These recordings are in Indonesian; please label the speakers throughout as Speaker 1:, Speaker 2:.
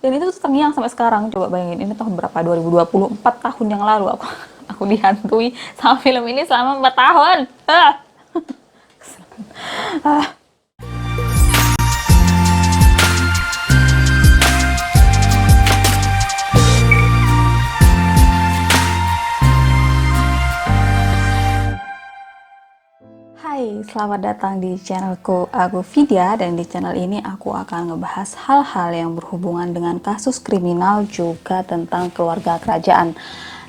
Speaker 1: Dan itu tuh terngiang sampai sekarang. Coba bayangin, ini tahun berapa? 2024, tahun yang lalu aku dihantui sama film ini selama 4 tahun. Hai, selamat datang di channelku, aku Vidya, dan di channel ini aku akan ngebahas hal-hal yang berhubungan dengan kasus kriminal juga tentang keluarga kerajaan.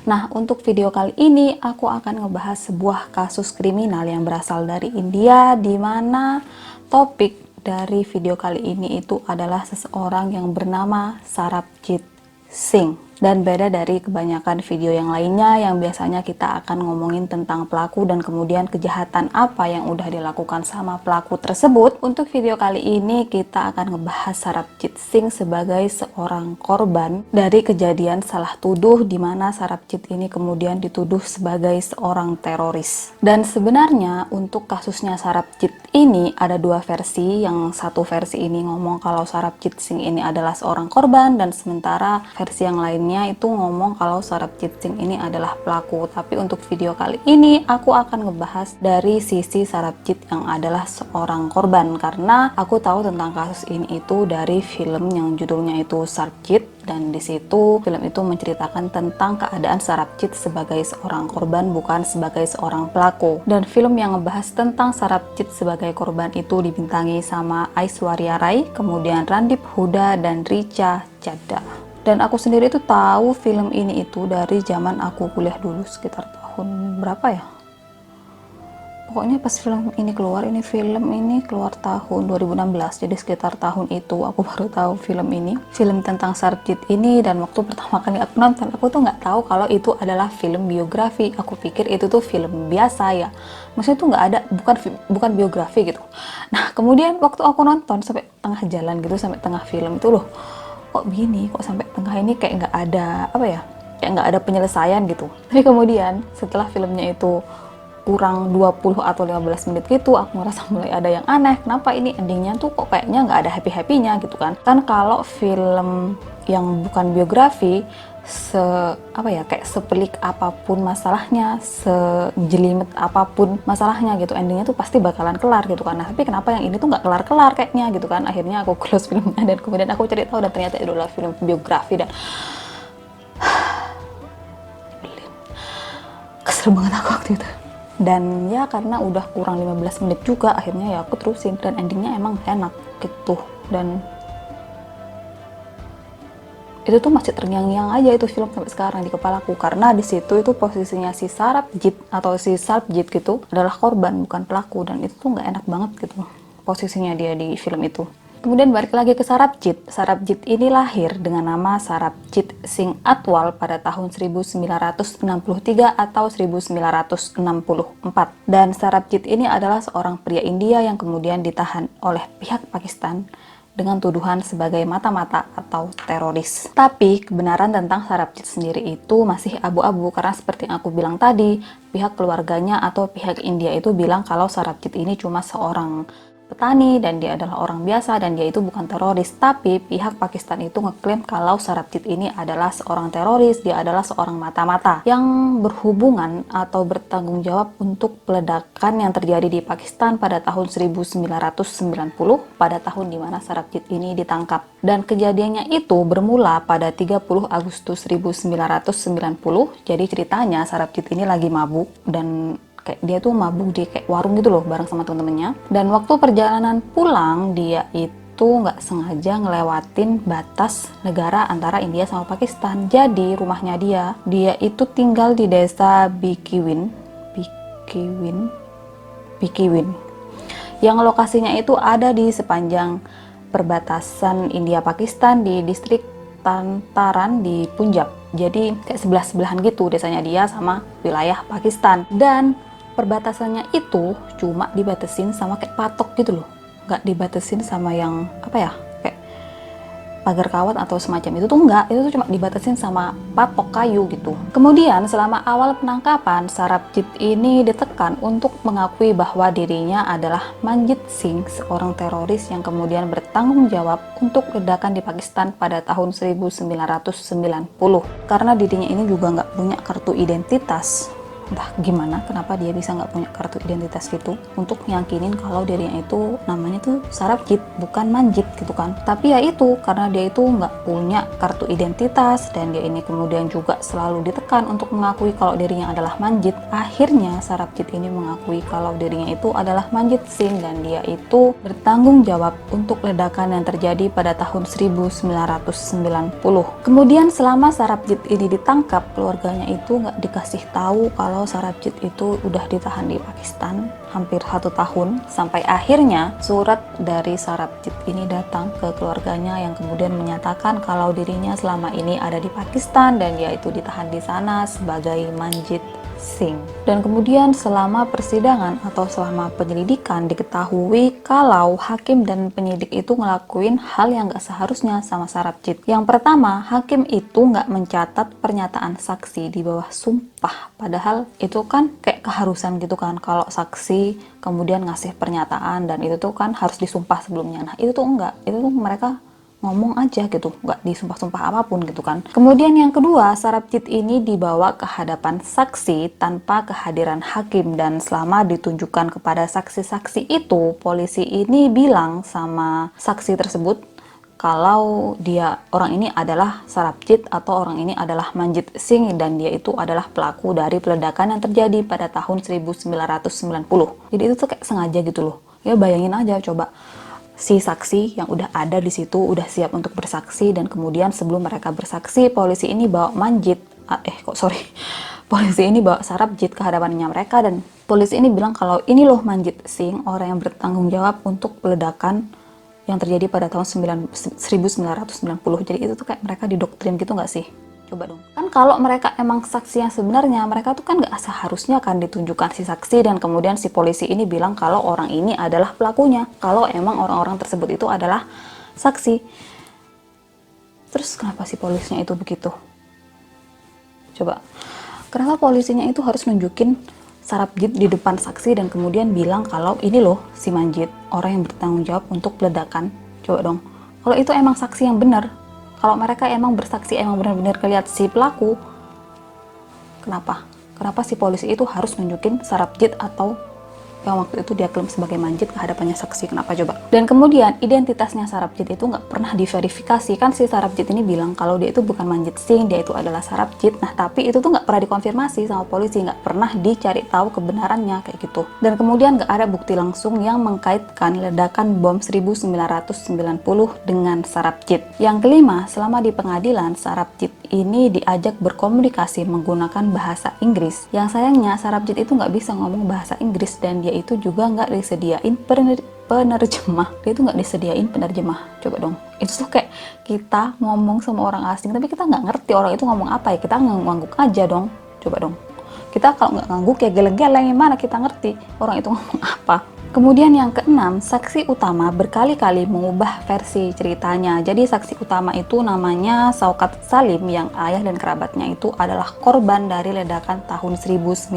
Speaker 1: Nah, untuk video kali ini aku akan ngebahas sebuah kasus kriminal yang berasal dari India, di mana topik dari video kali ini itu adalah seseorang yang bernama Sarabjit Singh. Dan beda dari kebanyakan video yang lainnya yang biasanya kita akan ngomongin tentang pelaku dan kemudian kejahatan apa yang udah dilakukan sama pelaku tersebut. Untuk video kali ini kita akan ngebahas Sarabjit Singh sebagai seorang korban dari kejadian salah tuduh, di mana Sarabjit ini kemudian dituduh sebagai seorang teroris. Dan sebenarnya untuk kasusnya Sarabjit ini ada dua versi. Yang satu versi ini ngomong kalau Sarabjit Singh ini adalah seorang korban, dan sementara versi yang lainnya itu ngomong kalau Sarabjit Singh ini adalah pelaku. Tapi untuk video kali ini aku akan ngebahas dari sisi Sarabjit yang adalah seorang korban, karena aku tahu tentang kasus ini itu dari film yang judulnya itu Sarabjit, dan di situ film itu menceritakan tentang keadaan Sarabjit sebagai seorang korban, bukan sebagai seorang pelaku. Dan film yang ngebahas tentang Sarabjit sebagai korban itu dibintangi sama Aishwarya Rai, kemudian Randip Huda, dan Richa Chadha. Dan aku sendiri itu tahu film ini itu dari zaman aku kuliah dulu, sekitar tahun berapa ya? Pokoknya pas film ini keluar tahun 2016, jadi sekitar tahun itu aku baru tahu film ini, film tentang Sarabjit ini. Dan waktu pertama kali aku nonton, aku tuh nggak tahu kalau itu adalah film biografi. Aku pikir itu tuh film biasa ya, maksudnya tuh nggak ada, bukan biografi gitu. Nah kemudian waktu aku nonton sampai tengah jalan gitu, sampai tengah film itu, loh kok begini, kok sampai tengah ini kayak nggak ada apa ya, kayak nggak ada penyelesaian gitu. Tapi kemudian setelah filmnya itu kurang 20 atau 15 menit gitu, aku ngerasa mulai ada yang aneh. Kenapa ini endingnya tuh kok kayaknya nggak ada happy-happynya gitu kan. Kan kalau film yang bukan biografi, kayak sepelik apapun masalahnya, sejelimet apapun masalahnya gitu, endingnya tuh pasti bakalan kelar gitu kan. Nah, tapi kenapa yang ini tuh nggak kelar-kelar kayaknya gitu kan. Akhirnya aku close filmnya, dan kemudian aku cari tahu dan ternyata itu adalah film biografi. Dan kesel banget aku waktu itu. Dan ya karena udah kurang 15 menit juga, akhirnya ya aku terusin, dan endingnya emang enak gitu. Dan itu tuh masih terngiang-ngiang aja itu film sampai sekarang di kepalaku, karena di situ itu posisinya si Sarabjit atau si Sarabjit gitu adalah korban, bukan pelaku. Dan itu tuh nggak enak banget gitu posisinya dia di film itu. Kemudian balik lagi ke Sarabjit. Sarabjit ini lahir dengan nama Sarabjit Singh Atwal pada tahun 1963 atau 1964. Dan Sarabjit ini adalah seorang pria India yang kemudian ditahan oleh pihak Pakistan dengan tuduhan sebagai mata-mata atau teroris. Tapi kebenaran tentang Sarabjit sendiri itu masih abu-abu, karena seperti yang aku bilang tadi, pihak keluarganya atau pihak India itu bilang kalau Sarabjit ini cuma seorang petani dan dia adalah orang biasa dan dia itu bukan teroris. Tapi pihak Pakistan itu ngeklaim kalau Sarabjit ini adalah seorang teroris, dia adalah seorang mata-mata yang berhubungan atau bertanggung jawab untuk peledakan yang terjadi di Pakistan pada tahun 1990, pada tahun dimana Sarabjit ini ditangkap. Dan kejadiannya itu bermula pada 30 Agustus 1990. Jadi ceritanya Sarabjit ini lagi mabuk, dan kayak dia tuh mabuk di kayak warung gitu loh bareng sama temen-temennya. Dan waktu perjalanan pulang, dia itu nggak sengaja ngelewatin batas negara antara India sama Pakistan. Jadi rumahnya dia itu tinggal di desa Bikiwin, yang lokasinya itu ada di sepanjang perbatasan India Pakistan di distrik Tantaran di Punjab. Jadi kayak sebelah-sebelahan gitu desanya dia sama wilayah Pakistan. Dan perbatasannya itu cuma dibatasin sama kayak patok gitu loh, nggak dibatasin sama yang apa ya, kayak pagar kawat atau semacam itu tuh enggak, itu tuh cuma dibatasin sama patok kayu gitu. Kemudian selama awal penangkapan, Sarabjit ini ditekan untuk mengakui bahwa dirinya adalah Manjit Singh, seorang teroris yang kemudian bertanggung jawab untuk ledakan di Pakistan pada tahun 1990. Karena dirinya ini juga nggak punya kartu identitas, entah gimana kenapa dia bisa nggak punya kartu identitas gitu untuk yakinin kalau dirinya itu namanya tuh Sarabjit bukan Manjit gitu kan. Tapi ya itu karena dia itu nggak punya kartu identitas dan dia ini kemudian juga selalu ditekan untuk mengakui kalau dirinya adalah Manjit, akhirnya Sarabjit ini mengakui kalau dirinya itu adalah Manjit Singh dan dia itu bertanggung jawab untuk ledakan yang terjadi pada tahun 1990. Kemudian selama Sarabjit ini ditangkap, keluarganya itu nggak dikasih tahu kalau Sarabjit itu udah ditahan di Pakistan hampir 1 tahun, sampai akhirnya surat dari Sarabjit ini datang ke keluarganya yang kemudian menyatakan kalau dirinya selama ini ada di Pakistan dan dia itu ditahan di sana sebagai Manjit Singh. Dan kemudian selama persidangan atau selama penyelidikan diketahui kalau hakim dan penyidik itu ngelakuin hal yang gak seharusnya sama Sarabjit. Yang pertama, hakim itu gak mencatat pernyataan saksi di bawah sumpah, padahal itu kan kayak keharusan gitu kan kalau saksi kemudian ngasih pernyataan dan itu tuh kan harus disumpah sebelumnya. Nah itu tuh enggak, itu tuh mereka ngomong aja gitu, nggak disumpah-sumpah apapun gitu kan. Kemudian yang kedua, Sarabjit ini dibawa ke hadapan saksi tanpa kehadiran hakim dan selama ditunjukkan kepada saksi-saksi itu, polisi ini bilang sama saksi tersebut kalau orang ini adalah Sarabjit atau orang ini adalah Manjit Singh dan dia itu adalah pelaku dari peledakan yang terjadi pada tahun 1990. Jadi itu tuh kayak sengaja gitu loh. Ya bayangin aja coba, si saksi yang udah ada di situ udah siap untuk bersaksi dan kemudian sebelum mereka bersaksi polisi ini bawa polisi ini bawa Sarabjit ke hadapannya mereka dan polisi ini bilang kalau ini loh Manjit Singh, orang yang bertanggung jawab untuk peledakan yang terjadi pada tahun 1990. Jadi itu tuh kayak mereka didoktrin gitu nggak sih? Coba dong. Kan kalau mereka emang saksi yang sebenarnya, mereka tuh kan gak seharusnya kan ditunjukkan si saksi dan kemudian si polisi ini bilang kalau orang ini adalah pelakunya. Kalau emang orang-orang tersebut itu adalah saksi. Terus kenapa si polisinya itu begitu? Coba. Kenapa polisinya itu harus nunjukin Sarabjit di depan saksi dan kemudian bilang kalau ini loh si Manjit, orang yang bertanggung jawab untuk peledakan. Coba dong. Kalau itu emang saksi yang benar, kalau mereka emang bersaksi, emang benar-benar kelihatan si pelaku, kenapa si polisi itu harus nunjukin Sarabjit atau yang waktu itu dia klaim sebagai Manjit ke hadapannya saksi? Kenapa coba? Dan kemudian identitasnya Sarabjit itu nggak pernah diverifikasi. Kan si Sarabjit ini bilang kalau dia itu bukan Manjit Singh, dia itu adalah Sarabjit. Nah tapi itu tuh nggak pernah dikonfirmasi sama polisi, nggak pernah dicari tahu kebenarannya kayak gitu. Dan kemudian nggak ada bukti langsung yang mengkaitkan ledakan bom 1990 dengan Sarabjit. Yang kelima, selama di pengadilan Sarabjit ini diajak berkomunikasi menggunakan bahasa Inggris. Yang sayangnya Sarabjit itu nggak bisa ngomong bahasa Inggris dan dia itu juga nggak disediain penerjemah. Dia itu nggak disediain penerjemah. Coba dong. Itu tuh kayak kita ngomong sama orang asing tapi kita nggak ngerti orang itu ngomong apa ya, kita ngangguk aja dong. Coba dong. Kita kalau nggak ngangguk ya geleng-geleng, gimana kita ngerti orang itu ngomong apa. Kemudian yang keenam, saksi utama berkali-kali mengubah versi ceritanya. Jadi saksi utama itu namanya Saukat Salim yang ayah dan kerabatnya itu adalah korban dari ledakan tahun 1990.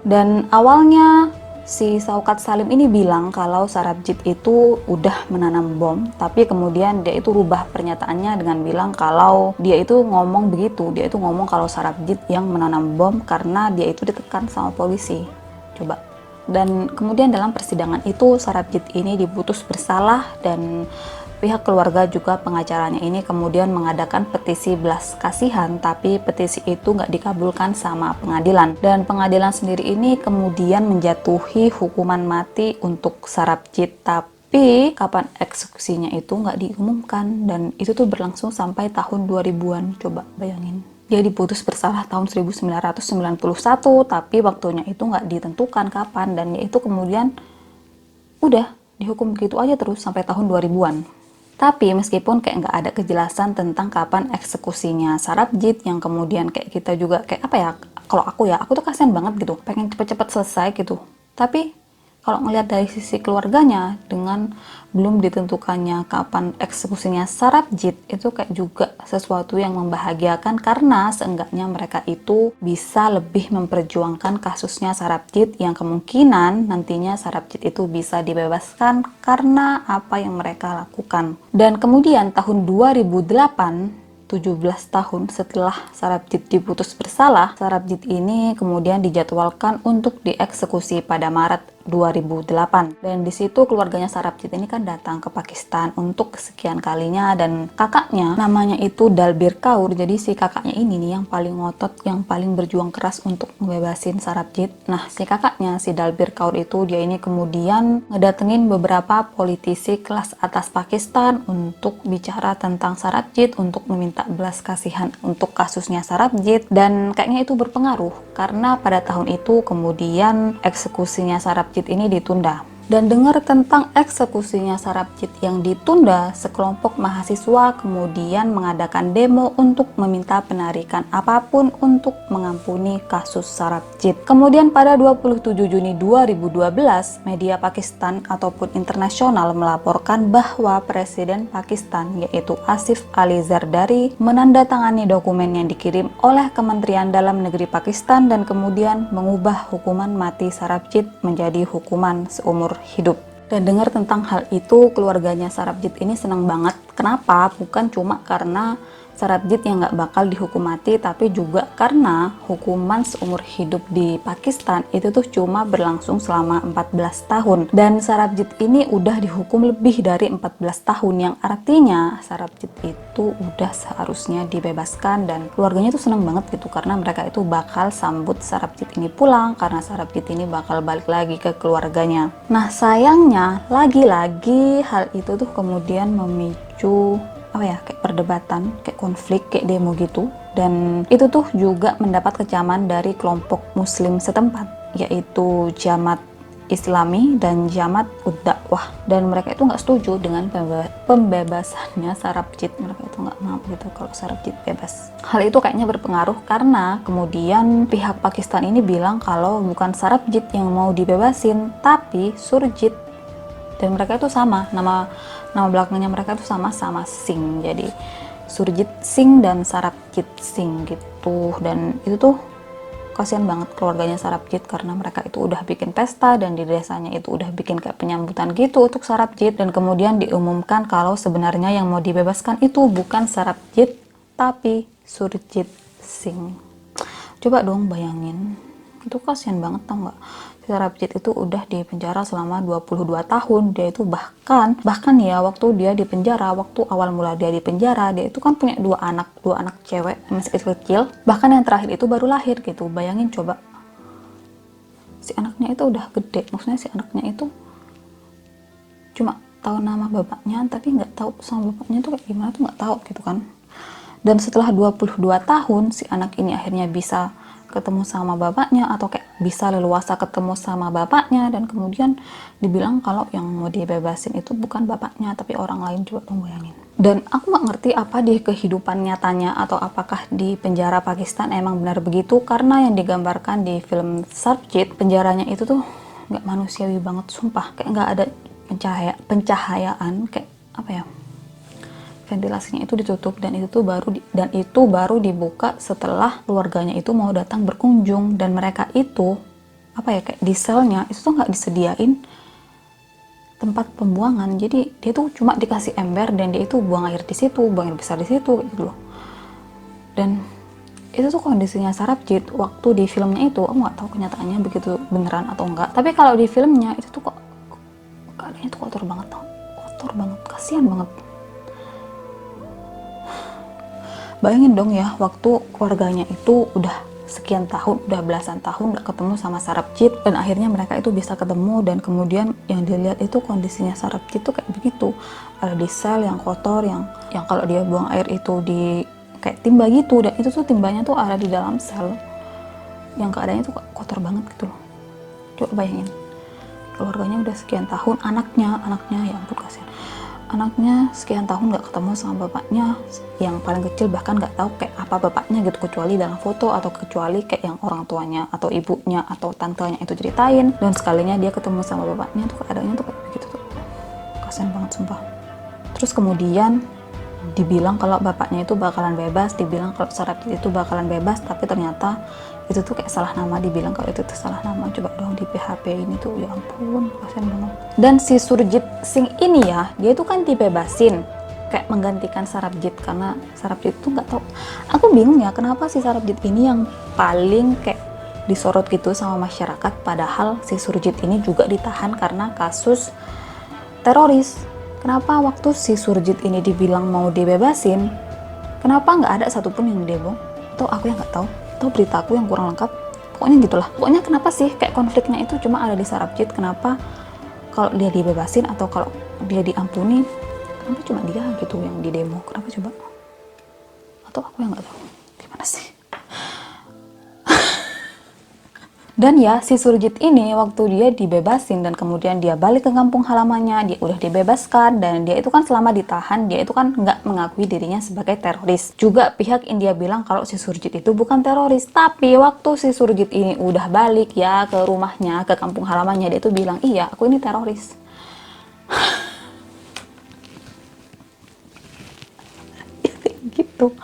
Speaker 1: Dan awalnya si Saukat Salim ini bilang kalau Sarabjit itu udah menanam bom, tapi kemudian dia itu rubah pernyataannya dengan bilang kalau dia itu ngomong begitu, dia itu ngomong kalau Sarabjit yang menanam bom karena dia itu ditekan sama polisi. Coba. Dan kemudian dalam persidangan itu Sarabjit ini diputus bersalah dan pihak keluarga juga pengacaranya ini kemudian mengadakan petisi belas kasihan, tapi petisi itu nggak dikabulkan sama pengadilan. Dan pengadilan sendiri ini kemudian menjatuhi hukuman mati untuk Sarabjit, tapi kapan eksekusinya itu nggak diumumkan dan itu tuh berlangsung sampai tahun 2000-an. Coba bayangin. Dia diputus bersalah tahun 1991, tapi waktunya itu nggak ditentukan kapan, dan dia itu kemudian udah dihukum begitu aja terus sampai tahun 2000-an. Tapi meskipun kayak nggak ada kejelasan tentang kapan eksekusinya Sarabjit, yang kemudian kayak kita juga kayak apa ya, kalau aku tuh kasihan banget gitu, pengen cepet-cepet selesai gitu. Tapi kalau ngelihat dari sisi keluarganya, dengan belum ditentukannya kapan eksekusinya Sarabjit, itu kayak juga sesuatu yang membahagiakan karena seenggaknya mereka itu bisa lebih memperjuangkan kasusnya Sarabjit yang kemungkinan nantinya Sarabjit itu bisa dibebaskan karena apa yang mereka lakukan. Dan kemudian tahun 2008, 17 tahun setelah Sarabjit diputus bersalah, Sarabjit ini kemudian dijadwalkan untuk dieksekusi pada Maret 2008. Dan di situ keluarganya Sarabjit ini kan datang ke Pakistan untuk kesekian kalinya, dan kakaknya namanya itu Dalbir Kaur. Jadi si kakaknya ini nih yang paling ngotot, yang paling berjuang keras untuk ngebebasin Sarabjit. Nah, si kakaknya, si Dalbir Kaur itu, dia ini kemudian ngedatengin beberapa politisi kelas atas Pakistan untuk bicara tentang Sarabjit, untuk meminta belas kasihan untuk kasusnya Sarabjit, dan kayaknya itu berpengaruh karena pada tahun itu kemudian eksekusinya Sarabjit ini ditunda. Dan dengar tentang eksekusinya Sarabjit yang ditunda, sekelompok mahasiswa kemudian mengadakan demo untuk meminta penarikan apapun untuk mengampuni kasus Sarabjit. Kemudian pada 27 Juni 2012, media Pakistan ataupun internasional melaporkan bahwa Presiden Pakistan yaitu Asif Ali Zardari menandatangani dokumen yang dikirim oleh Kementerian Dalam Negeri Pakistan dan kemudian mengubah hukuman mati Sarabjit menjadi hukuman seumur hidup. Dan dengar tentang hal itu, keluarganya Sarabjit ini senang banget. Kenapa? Bukan cuma karena Sarabjit yang nggak bakal dihukum mati, tapi juga karena hukuman seumur hidup di Pakistan itu tuh cuma berlangsung selama 14 tahun. Dan Sarabjit ini udah dihukum lebih dari 14 tahun, yang artinya Sarabjit itu udah seharusnya dibebaskan, dan keluarganya tuh seneng banget gitu karena mereka itu bakal sambut Sarabjit ini pulang, karena Sarabjit ini bakal balik lagi ke keluarganya. Nah, sayangnya lagi-lagi hal itu tuh kemudian memicu kayak perdebatan, kayak konflik, kayak demo gitu. Dan itu tuh juga mendapat kecaman dari kelompok muslim setempat, yaitu Jamaat Islami dan Jamaat Ud-Dakwah. Dan mereka itu nggak setuju dengan pembebasannya Sarabjit. Mereka itu nggak mau gitu kalau Sarabjit bebas. Hal itu kayaknya berpengaruh karena kemudian pihak Pakistan ini bilang kalau bukan Sarabjit yang mau dibebasin, tapi Surjit. Dan mereka itu sama, nama belakangnya mereka itu sama-sama Singh, jadi Surjit Singh dan Sarabjit Singh gitu. Dan itu tuh kasihan banget keluarganya Sarabjit karena mereka itu udah bikin pesta dan di desanya itu udah bikin kayak penyambutan gitu untuk Sarabjit, dan kemudian diumumkan kalau sebenarnya yang mau dibebaskan itu bukan Sarabjit tapi Surjit Singh. Coba dong bayangin, itu kasihan banget tau nggak? Sarabjit itu udah di penjara selama 22 tahun. Dia itu bahkan ya waktu dia di penjara, waktu awal mula dia di penjara, dia itu kan punya dua anak cewek masih kecil, bahkan yang terakhir itu baru lahir gitu. Bayangin coba, si anaknya itu udah gede, maksudnya si anaknya itu cuma tahu nama bapaknya tapi nggak tahu sama bapaknya itu kayak gimana tuh nggak tahu gitu kan. Dan setelah 22 tahun si anak ini akhirnya bisa ketemu sama bapaknya, atau kayak bisa leluasa ketemu sama bapaknya, dan kemudian dibilang kalau yang mau dibebasin itu bukan bapaknya tapi orang lain. Coba dong bayangin. Dan aku nggak ngerti apa di kehidupan nyatanya atau apakah di penjara Pakistan emang benar begitu, karena yang digambarkan di film Sarabjit, penjaranya itu tuh nggak manusiawi banget, sumpah. Kayak nggak ada pencahayaan, kayak apa ya, ventilasinya itu ditutup, dan itu baru dibuka setelah keluarganya itu mau datang berkunjung. Dan mereka itu kayak di selnya itu tuh nggak disediain tempat pembuangan, jadi dia tuh cuma dikasih ember dan dia itu buang air di situ, buang air besar di situ gitu loh. Dan itu tuh kondisinya Sarabjit waktu di filmnya itu. Aku nggak tahu kenyataannya begitu beneran atau enggak, tapi kalau di filmnya itu tuh kok keadaannya tuh kotor banget, kasihan banget. Bayangin dong ya, waktu keluarganya itu udah sekian tahun, udah belasan tahun gak ketemu sama Sarabjit, dan akhirnya mereka itu bisa ketemu, dan kemudian yang dilihat itu kondisinya Sarabjit tuh kayak begitu, ada di sel yang kotor, yang kalau dia buang air itu di kayak timba gitu, dan itu tuh timbanya tuh ada di dalam sel, yang keadaannya tuh kotor banget gitu loh. Coba bayangin, keluarganya udah sekian tahun, anaknya ya ampun kasihan, anaknya sekian tahun nggak ketemu sama bapaknya, yang paling kecil bahkan nggak tahu kayak apa bapaknya gitu, kecuali dalam foto atau kecuali kayak yang orang tuanya atau ibunya atau tantenya itu ceritain. Dan sekalinya dia ketemu sama bapaknya tuh keadaannya tuh kayak begitu tuh, kasian banget sumpah. Terus kemudian dibilang kalau bapaknya itu bakalan bebas, dibilang kalau Sarabjit itu bakalan bebas, tapi ternyata itu tuh kayak salah nama, dibilang kalau itu tuh salah nama. Coba dong di PHP ini tuh, ya ampun, kasian banget. Dan si Surjit Singh ini ya, dia itu kan dibebasin kayak menggantikan Sarabjit, karena Sarabjit tuh nggak tahu, aku bingung ya kenapa si Sarabjit ini yang paling kayak disorot gitu sama masyarakat, padahal si Surjit ini juga ditahan karena kasus teroris. Kenapa waktu si Surjit ini dibilang mau dibebasin, kenapa nggak ada satupun yang demo? Atau aku yang nggak tahu, atau beritaku yang kurang lengkap, pokoknya gitulah. Pokoknya kenapa sih kayak konfliknya itu cuma ada di Sarabjit, kenapa kalau dia dibebasin atau kalau dia diampuni, kenapa cuma dia gitu yang di demo, kenapa coba? Atau aku yang nggak tahu, gimana sih? Dan ya, si Surjit ini waktu dia dibebasin dan kemudian dia balik ke kampung halamannya, dia udah dibebaskan, dan dia itu kan selama ditahan, dia itu kan nggak mengakui dirinya sebagai teroris. Juga pihak India bilang kalau si Surjit itu bukan teroris, tapi waktu si Surjit ini udah balik ya ke rumahnya, ke kampung halamannya, dia itu bilang, iya aku ini teroris. Gitu.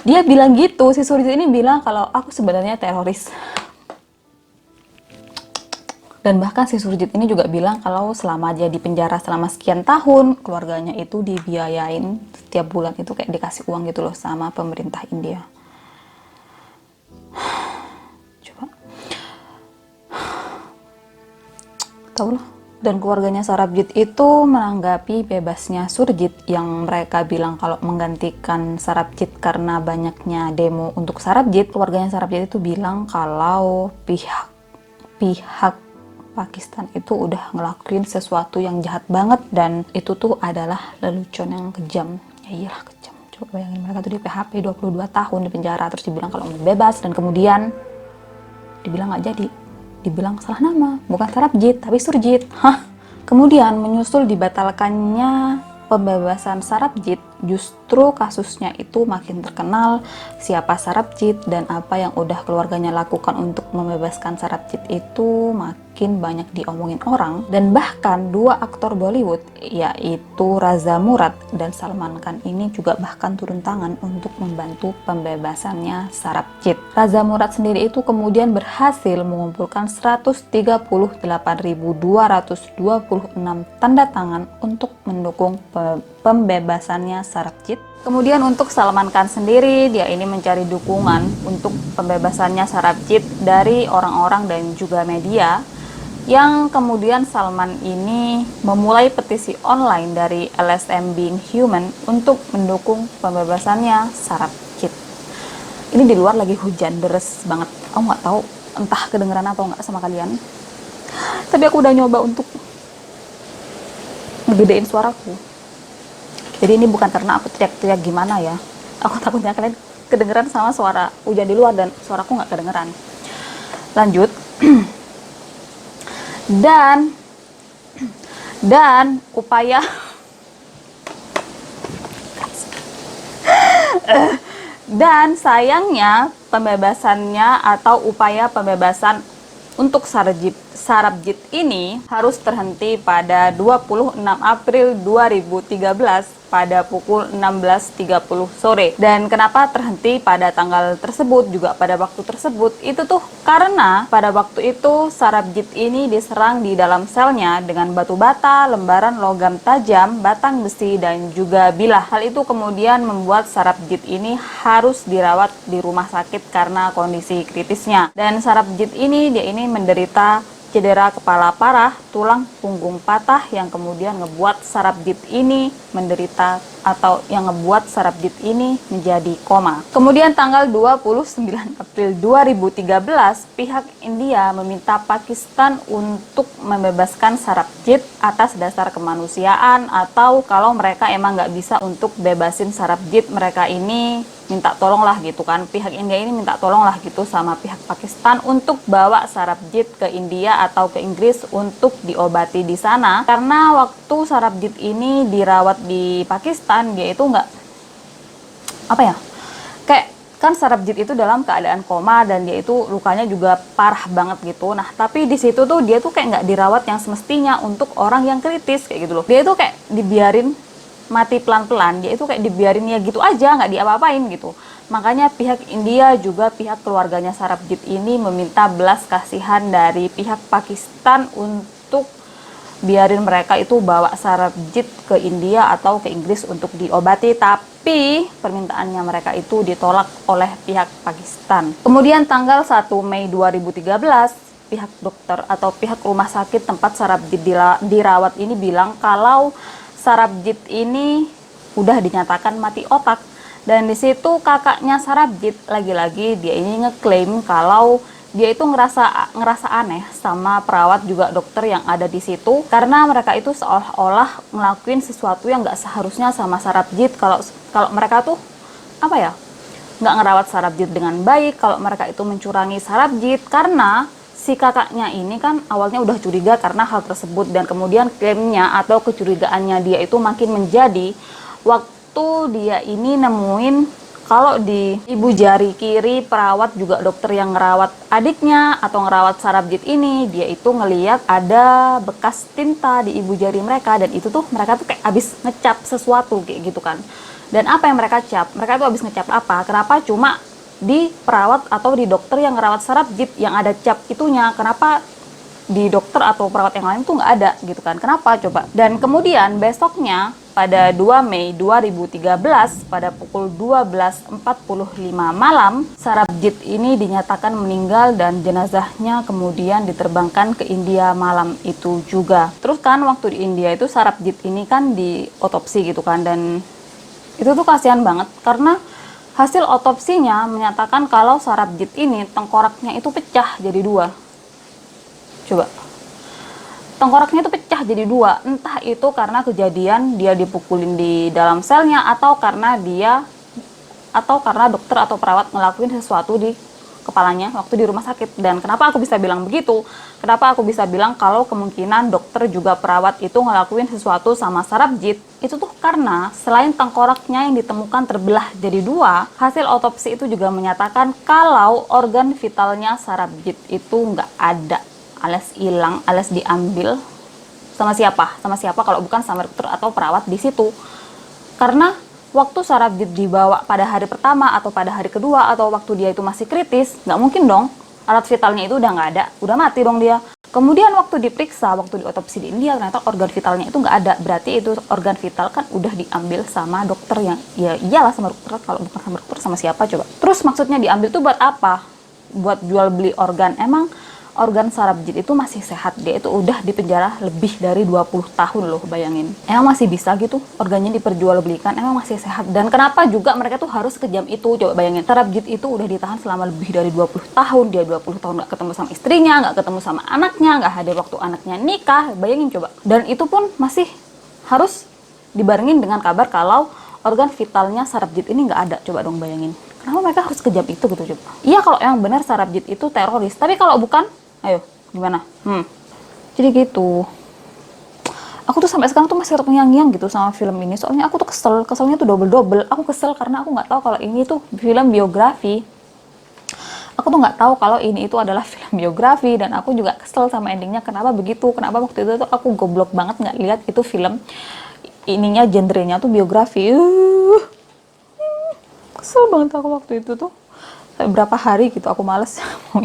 Speaker 1: Dia bilang gitu, si Surjit ini bilang kalau aku sebenarnya teroris. Dan bahkan si Surjit ini juga bilang kalau selama dia di penjara selama sekian tahun, keluarganya itu dibiayain setiap bulan itu kayak dikasih uang gitu loh sama pemerintah India. Coba. Tahu lah. Dan keluarganya Sarabjit itu menanggapi bebasnya Surjit yang mereka bilang kalau menggantikan Sarabjit karena banyaknya demo untuk Sarabjit. Keluarganya Sarabjit itu bilang kalau pihak Pakistan itu udah ngelakuin sesuatu yang jahat banget, dan itu tuh adalah lelucon yang kejam. Ya iyalah kejam. Coba bayangin mereka tuh di PHP 22 tahun di penjara, terus dibilang kalau mau bebas, dan kemudian dibilang nggak jadi. Dibilang salah nama, bukan Sarabjit tapi Surjit. Hah? Kemudian menyusul dibatalkannya pembebasan Sarabjit, justru kasusnya itu makin terkenal, siapa Sarabjit dan apa yang udah keluarganya lakukan untuk membebaskan Sarabjit itu makin banyak diomongin orang. Dan bahkan dua aktor Bollywood yaitu Raza Murad dan Salman Khan ini juga bahkan turun tangan untuk membantu pembebasannya Sarabjit. Raza Murad sendiri itu kemudian berhasil mengumpulkan 138.226 tanda tangan untuk mendukung pembebasannya Sarabjit. Kemudian untuk Salman Khan sendiri, dia ini mencari dukungan untuk pembebasannya Sarabjit dari orang-orang dan juga media, yang kemudian Salman ini memulai petisi online dari LSM Being Human untuk mendukung pembebasannya Sarabjit. Ini di luar lagi hujan deras banget, aku nggak tahu entah kedengeran atau nggak sama kalian, tapi aku udah nyoba untuk ngegedein suaraku. Jadi ini bukan karena aku teriak-teriak gimana ya, aku takutnya kalian kedengeran sama suara hujan di luar dan suaraku nggak kedengeran. Lanjut. dan upaya dan sayangnya pembebasannya atau upaya pembebasan untuk Sarabjit ini harus terhenti pada 26 April 2013 pada pukul 16.30 sore. Dan kenapa terhenti pada tanggal tersebut, juga pada waktu tersebut, itu tuh karena pada waktu itu Sarabjit ini diserang di dalam selnya dengan batu bata, lembaran logam tajam, batang besi, dan juga bilah. Hal itu kemudian membuat Sarabjit ini harus dirawat di rumah sakit karena kondisi kritisnya. Dan Sarabjit ini, dia ini menderita cedera kepala parah, tulang punggung patah, yang kemudian ngebuat Sarabjit ini menderita atau yang ngebuat Sarabjit ini menjadi koma. Kemudian tanggal 29 April 2013, pihak India meminta Pakistan untuk membebaskan Sarabjit atas dasar kemanusiaan, atau kalau mereka emang nggak bisa untuk bebasin Sarabjit, mereka ini minta tolonglah gitu kan, pihak India ini minta tolonglah gitu sama pihak Pakistan untuk bawa Sarabjit ke India atau ke Inggris untuk diobati di sana, karena waktu Sarabjit ini dirawat di Pakistan dia itu nggak apa ya, kayak kan Sarabjit itu dalam keadaan koma dan dia itu lukanya juga parah banget gitu. Nah tapi di situ tuh dia tuh kayak nggak dirawat yang semestinya untuk orang yang kritis kayak gitu loh. Dia itu kayak dibiarin mati pelan-pelan, dia itu kayak dibiarin ya gitu aja, nggak diapa-apain gitu. Makanya pihak India juga pihak keluarganya Sarabjit ini meminta belas kasihan dari pihak Pakistan untuk biarin mereka itu bawa Sarabjit ke India atau ke Inggris untuk diobati, tapi permintaannya mereka itu ditolak oleh pihak Pakistan. Kemudian tanggal 1 Mei 2013, pihak dokter atau pihak rumah sakit tempat Sarabjit dirawat ini bilang kalau Sarabjit ini udah dinyatakan mati otak. Dan di situ kakaknya Sarabjit lagi-lagi dia ini ngeklaim kalau dia itu ngerasa aneh sama perawat juga dokter yang ada di situ, karena mereka itu seolah-olah ngelakuin sesuatu yang nggak seharusnya sama Sarabjit. Kalau mereka tuh apa ya, nggak ngerawat Sarabjit dengan baik, kalau mereka itu mencurangi Sarabjit, karena si kakaknya ini kan awalnya udah curiga karena hal tersebut, dan kemudian klaimnya atau kecurigaannya dia itu makin menjadi waktu dia ini nemuin kalau di ibu jari kiri perawat juga dokter yang ngerawat adiknya atau ngerawat Sarabjit ini, dia itu ngeliat ada bekas tinta di ibu jari mereka, dan itu tuh mereka tuh kayak abis ngecap sesuatu kayak gitu kan. Dan apa yang mereka cap? Mereka tuh abis ngecap apa? Kenapa cuma di perawat atau di dokter yang ngerawat Sarabjit yang ada cap itunya, kenapa di dokter atau perawat yang lain tuh nggak ada gitu kan, kenapa coba? Dan kemudian besoknya pada 2 Mei 2013 pada pukul 12.45 malam, Sarabjit ini dinyatakan meninggal dan jenazahnya kemudian diterbangkan ke India malam itu juga. Terus kan waktu di India itu Sarabjit ini kan di otopsi gitu kan, dan itu tuh kasihan banget karena hasil otopsinya menyatakan kalau Sarabjit ini tengkoraknya itu pecah jadi dua. Coba. Tengkoraknya itu pecah jadi dua. Entah itu karena kejadian dia dipukulin di dalam selnya, atau karena dokter atau perawat ngelakuin sesuatu di kepalanya waktu di rumah sakit. Dan kenapa aku bisa bilang begitu? Kenapa aku bisa bilang kalau kemungkinan dokter juga perawat itu ngelakuin sesuatu sama Sarabjit? Itu tuh karena selain tengkoraknya yang ditemukan terbelah jadi dua, hasil otopsi itu juga menyatakan kalau organ vitalnya Sarabjit itu nggak ada, alias hilang, alias diambil sama siapa kalau bukan sama dokter atau perawat di situ. Karena waktu Sarabjit dibawa pada hari pertama atau pada hari kedua atau waktu dia itu masih kritis, nggak mungkin dong alat vitalnya itu udah nggak ada, udah mati dong dia. Kemudian waktu diperiksa, waktu diotopsi di India, ternyata organ vitalnya itu nggak ada. Berarti itu organ vital kan udah diambil sama dokter yang, ya iyalah sama dokter, kalau bukan sama dokter sama siapa coba. Terus maksudnya diambil tuh buat apa? Buat jual beli organ. Emang organ Sarabjit itu masih sehat, dia itu udah dipenjara lebih dari 20 tahun loh, bayangin. Emang masih bisa gitu organnya diperjualbelikan, emang masih sehat. Dan kenapa juga mereka tuh harus sekejam itu, coba bayangin. Sarabjit itu udah ditahan selama lebih dari 20 tahun, dia 20 tahun nggak ketemu sama istrinya, nggak ketemu sama anaknya, nggak hadir waktu anaknya nikah, bayangin coba. Dan itu pun masih harus dibarengin dengan kabar kalau organ vitalnya Sarabjit ini nggak ada, coba dong bayangin. Kenapa mereka harus sekejam itu gitu coba? Iya kalau yang benar Sarabjit itu teroris, tapi kalau bukan, ayo, gimana? Jadi gitu. Aku tuh sampai sekarang tuh masih terngiang-ngiang gitu sama film ini. Soalnya aku tuh keselnya tuh double-double. Aku kesel karena aku nggak tahu kalau ini tuh film biografi. Aku tuh nggak tahu kalau ini itu adalah film biografi, dan aku juga kesel sama endingnya. Kenapa begitu? Kenapa waktu itu tuh aku goblok banget nggak lihat itu film ininya, genrenya tuh biografi. Kesel banget aku waktu itu tuh. Berapa hari gitu aku males mau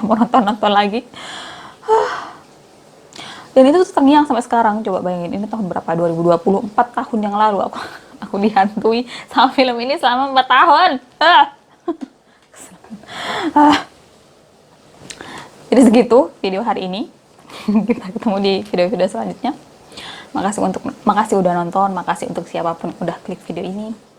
Speaker 1: mau nonton lagi. Dan itu tuh terngiang sampai sekarang. Coba bayangin, ini tahun berapa? 2024, tahun yang lalu aku dihantui sama film ini selama 4 tahun. Jadi segitu video hari ini. Kita ketemu di video-video selanjutnya. Makasih udah nonton, makasih untuk siapapun yang udah klik video ini.